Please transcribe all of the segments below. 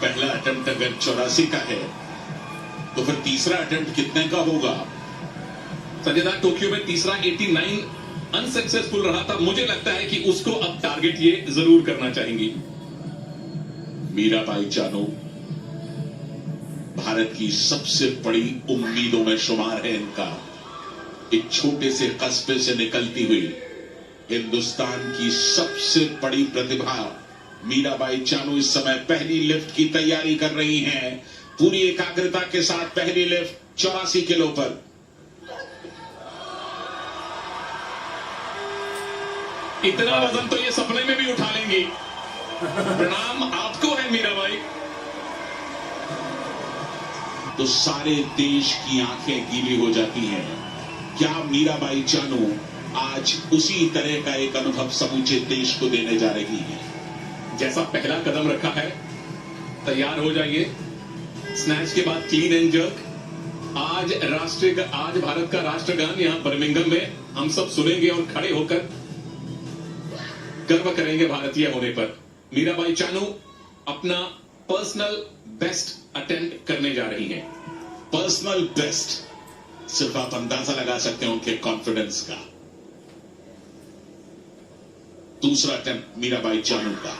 पहला अटेम्प्ट अगर 84 का है तो फिर तीसरा अटेम्प्ट कितने का होगा? संजय दा, टोक्यो में तीसरा 89 अनसक्सेसफुल रहा था। मुझे लगता है कि उसको अब टारगेट ये जरूर करना चाहेंगी। मीराबाई चानू भारत की सबसे बड़ी उम्मीदों में शुमार है। इनका एक छोटे से कस्बे से निकलती हुई हिंदुस्तान की सबसे बड़ी प्रतिभा मीराबाई चानू इस समय पहली लिफ्ट की तैयारी कर रही हैं। पूरी एकाग्रता के साथ पहली लिफ्ट 84 किलो पर। इतना वजन तो ये सपने में भी उठा लेंगी। प्रणाम आपको है मीराबाई। तो सारे देश की आंखें गीली हो जाती हैं। क्या मीराबाई चानू आज उसी तरह का एक अनुभव समूचे देश को देने जा रही है? जैसा पहला कदम रखा है, तैयार हो जाइए। स्नैच के बाद क्लीन एंड जर्क। आज भारत का राष्ट्रगान यहां बर्मिंघम में हम सब सुनेंगे और खड़े होकर गर्व करेंगे भारतीय होने पर। मीराबाई चानू अपना पर्सनल बेस्ट अटेम्प्ट करने जा रही हैं। पर्सनल बेस्ट, सिर्फ आप अंदाजा लगा सकते हैं उनके कॉन्फिडेंस का। दूसरा अटेम्प्ट मीराबाई चानू का।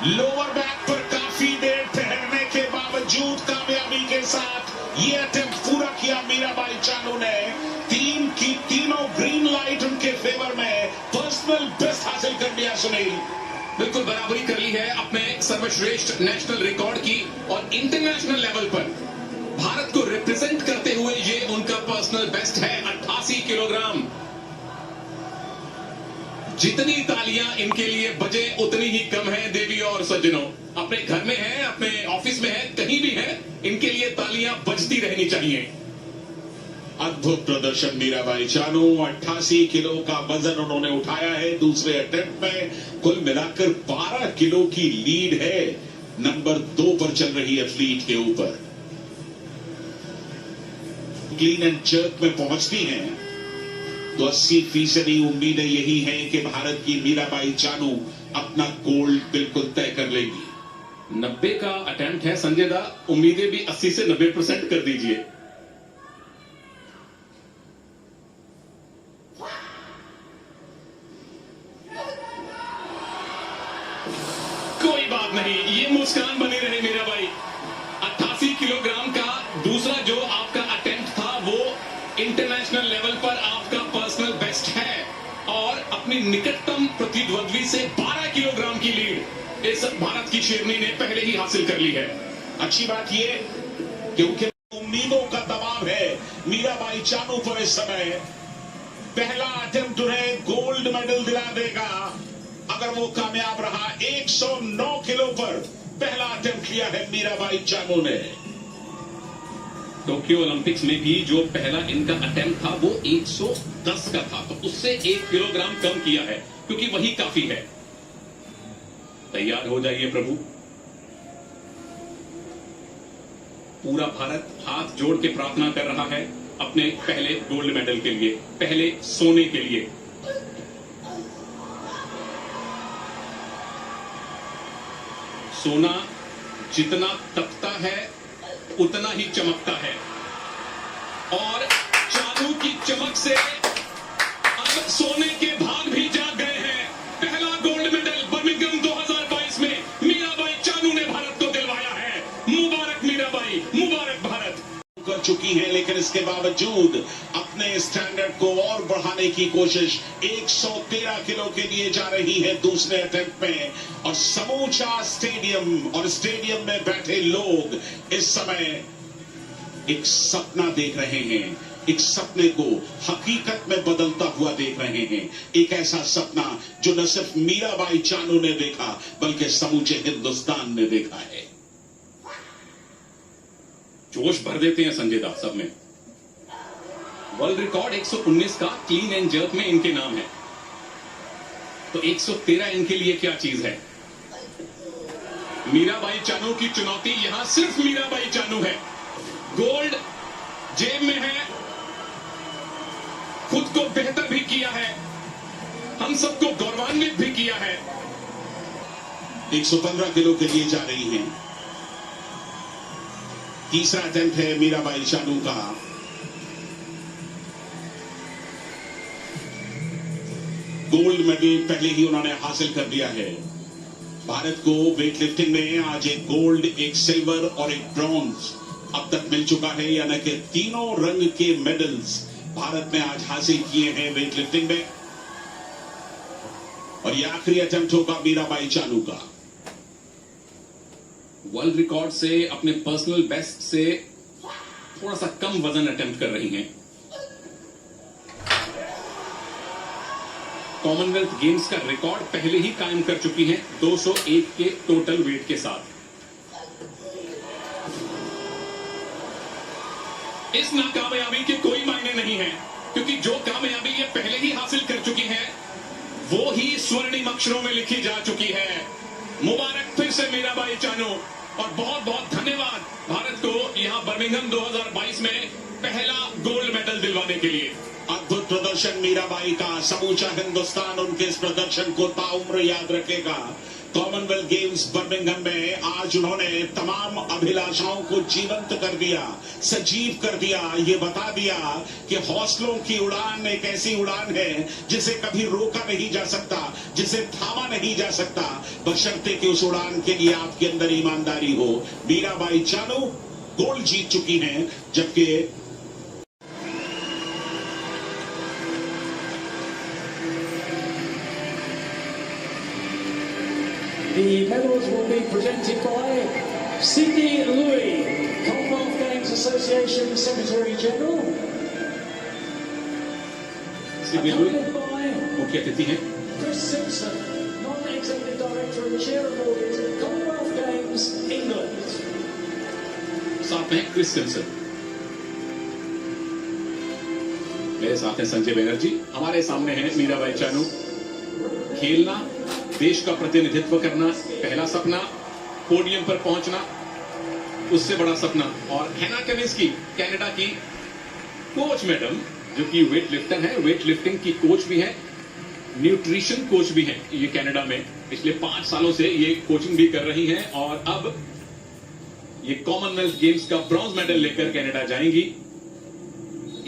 लोअर बैक पर काफी देर ठहरने के बावजूद कामयाबी के साथ ये अटेम्प्ट पूरा किया मीराबाई चानू ने। तीन की तीनों ग्रीन लाइट उनके फेवर में। पर्सनल बेस्ट हासिल कर लिया सुनील। बिल्कुल बराबरी कर ली है अपने सर्वश्रेष्ठ नेशनल रिकॉर्ड की, और इंटरनेशनल लेवल पर भारत को रिप्रेजेंट करते हुए ये उनका पर्सनल बेस्ट है 88 किलोग्राम। जितनी तालियां इनके लिए बजे उतनी ही कम है देवी और सज्जनों। अपने घर में है, अपने ऑफिस में है, कहीं भी है, इनके लिए तालियां बजती रहनी चाहिए। अद्भुत प्रदर्शन मीराबाई चानू। 88 किलो का वजन उन्होंने उठाया है दूसरे अटेम्प्ट में। कुल मिलाकर 12 किलो की लीड है। नंबर 2 पर चल रही है फ्लीट के ऊपर। क्लीन एंड जर्क में पहुंचती हैं तो 80% उम्मीदें यही हैं कि भारत की मीराबाई चानू अपना गोल्ड बिल्कुल तय कर लेगी। 90 का अटेम्प्ट है संजय दा, उम्मीदें भी 80 से 90% कर दीजिए। कोई बात नहीं, ये मुस्कान बनी रहे मीराबाई। 88 किलोग्राम का दूसरा जो आपका अटेम्प्ट था वो इंटरनेशनल लेवल पर आपका पर्सनल बेस्ट है, और अपनी निकटतम प्रतिद्वंद्वी से 12 किलोग्राम की लीड इस भारत की शेरनी ने पहले ही हासिल कर ली है। अच्छी बात ये क्योंकि उम्मीदों का दबाव है मीराबाई चानू पर इस समय। पहला अटेम्प्ट उन्हें गोल्ड मेडल दिला देगा अगर वो कामयाब रहा। 109 किलो पर पहला अटेम्प्ट किया है मीराबाई चानू ने। टोक्यो ओलंपिक्स में भी जो पहला इनका अटेम्प्ट था वो 110 का था, तो उससे 1 किलोग्राम कम किया है, क्योंकि वही काफी है। तैयार हो जाइए प्रभु। पूरा भारत हाथ जोड़ के प्रार्थना कर रहा है अपने पहले गोल्ड मेडल के लिए, पहले सोने के लिए। सोना जितना तपता है उतना ही चमकता है, और चानू की चमक से अब सोने के भाग भी जाग गए हैं। पहला गोल्ड मेडल बर्मिंघम 2022 में मीराबाई चानू ने भारत को दिलवाया है। मुबारक मीराबाई, मुबारक भारत। कर चुकी हैं, लेकिन इसके बावजूद अपने स्टैंडर्ड को और बढ़ाने की कोशिश 113 किलो के लिए जा रही है दूसरे अटेम्प्ट में। और समूचा स्टेडियम और स्टेडियम में बैठे लोग इस समय एक सपना देख रहे हैं, एक सपने को हकीकत में बदलता हुआ देख रहे हैं। एक ऐसा सपना जो न सिर्फ मीराबाई चानू ने देखा बल्कि समूचे हिंदुस्तान ने देखा है। जोश भर देते हैं संजय दास सब में। वर्ल्ड रिकॉर्ड 119 का क्लीन एंड जर्क में इनके नाम है, तो 113 इनके लिए क्या चीज है। मीराबाई चानू की चुनौती यहां सिर्फ मीराबाई चानू है। गोल्ड जेब में है, खुद को बेहतर भी किया है, हम सबको गौरवान्वित भी किया है। 115 किलो के लिए जा रही हैं। तीसरा अटेम्प्ट है मीराबाई चानू का। गोल्ड मेडल पहले ही उन्होंने हासिल कर लिया है। भारत को वेट लिफ्टिंग में आज एक गोल्ड, एक सिल्वर और एक ब्रॉन्ज अब तक मिल चुका है, यानी कि तीनों रंग के मेडल्स भारत ने आज हासिल किए हैं वेट लिफ्टिंग में। और यह आखिरी अटेम्प्ट होगा मीराबाई चानू का। वर्ल्ड रिकॉर्ड से, अपने पर्सनल बेस्ट से थोड़ा सा कम वजन अटेम्प्ट कर रही हैं। कॉमनवेल्थ गेम्स का रिकॉर्ड पहले ही कायम कर चुकी हैं 201 के टोटल वेट के साथ। इस नाकामयाबी के कोई मायने नहीं है, क्योंकि जो कामयाबी ये पहले ही हासिल कर चुकी है वो ही स्वर्णिम अक्षरों में लिखी जा चुकी है। मुबारक फिर से मीराबाई चानू, और बहुत बहुत धन्यवाद भारत को यहां बर्मिंघम 2022 में पहला गोल्ड मेडल दिलवाने के लिए। अद्भुत प्रदर्शन मीराबाई का। समूचा हिंदुस्तान उनके इस प्रदर्शन को ताउम्र याद रखेगा। कॉमनवेल्थ गेम्स बर्मिंघम में आज उन्होंने तमाम अभिलाषाओं को जीवंत कर दिया, सजीव कर दिया। ये बता दिया कि हौसलों की उड़ान एक ऐसी उड़ान है जिसे कभी रोका नहीं जा सकता, जिसे थामा नहीं जा सकता, बशर्ते कि उस उड़ान के लिए आपके अंदर ईमानदारी हो। मीराबाई चानू गोल्ड जीत चुकी हैं, जबकि The medals will be presented by Sidney Louis, Commonwealth Games Association Secretary General. Sydney Louis Accompanied by मुख्य अतिथि हैं। Chris Simpson, Non-Executive Director and Chair of Audit, Commonwealth Games, England. साथ में क्रिस सिम्पसन, मेरे साथ हैं संजय बनर्जी। हमारे सामने है मीराबाई चानू। खेलना, देश का प्रतिनिधित्व करना पहला सपना, पोडियम पर पहुंचना उससे बड़ा सपना। और हेना केविंस्की, कनाडा की कोच मैडम, जो कि वेट लिफ्टर है, वेट लिफ्टिंग की कोच भी है, न्यूट्रिशन कोच भी है। ये कनाडा में पिछले 5 सालों से ये कोचिंग भी कर रही हैं और अब ये कॉमनवेल्थ गेम्स का ब्रॉन्ज मेडल लेकर कनाडा जाएंगी।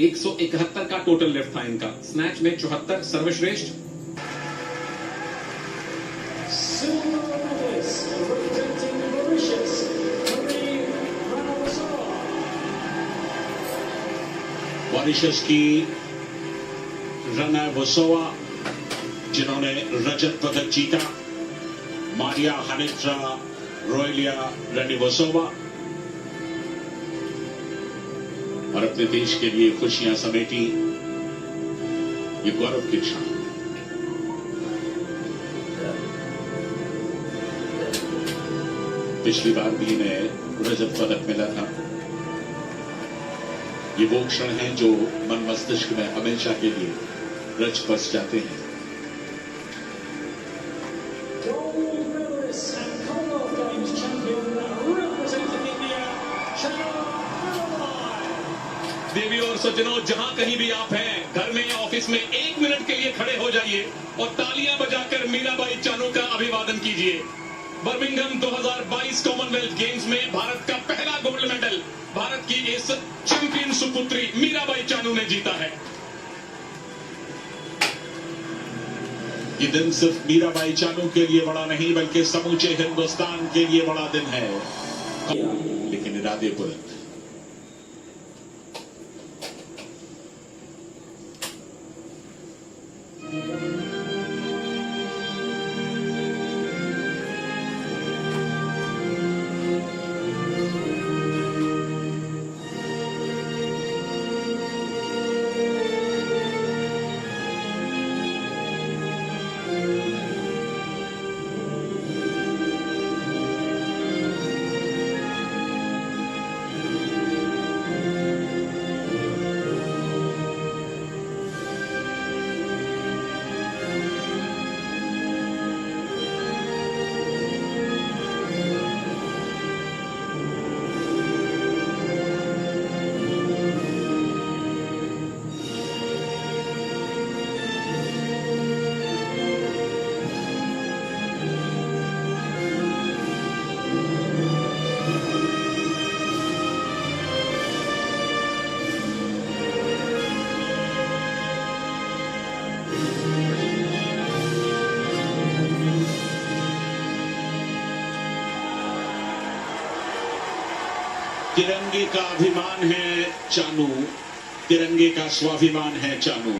171 का टोटल लिफ्ट था इनका, स्नैच में 74 सर्वश्रेष्ठ। Silver medalist representing Mauritius, Marie Ranalwasowa. Mauritius की रनावसोवा, जिन्होंने रजत पदक जीता। मारिया हानिट्रा रोयलिया रनिवसोवा, और अपने देश के लिए खुशियां समेटी। ये गौरव की क्षण। पिछली बार भी इन्हें रजत पदक मिला था। ये वो क्षण हैं जो मन मस्तिष्क में हमेशा के लिए रच बस जाते हैं। Gold medalist and Commonwealth Games champion representing India, Chana Rai. देवी और सज्जनों, जहां कहीं भी आप हैं, घर में या ऑफिस में, 1 मिनट के लिए खड़े हो जाइए और तालियां बजाकर मीराबाई चानू का अभिवादन कीजिए। बर्मिंघम 2022 कॉमनवेल्थ गेम्स में भारत का पहला गोल्ड मेडल भारत की इस चैंपियन सुपुत्री मीराबाई चानू ने जीता है। ये दिन सिर्फ मीराबाई चानू के लिए बड़ा नहीं, बल्कि समूचे हिंदुस्तान के लिए बड़ा दिन है। लेकिन इरादे बुलंद। तिरंगे का अभिमान है चानू, तिरंगे का स्वाभिमान है चानू।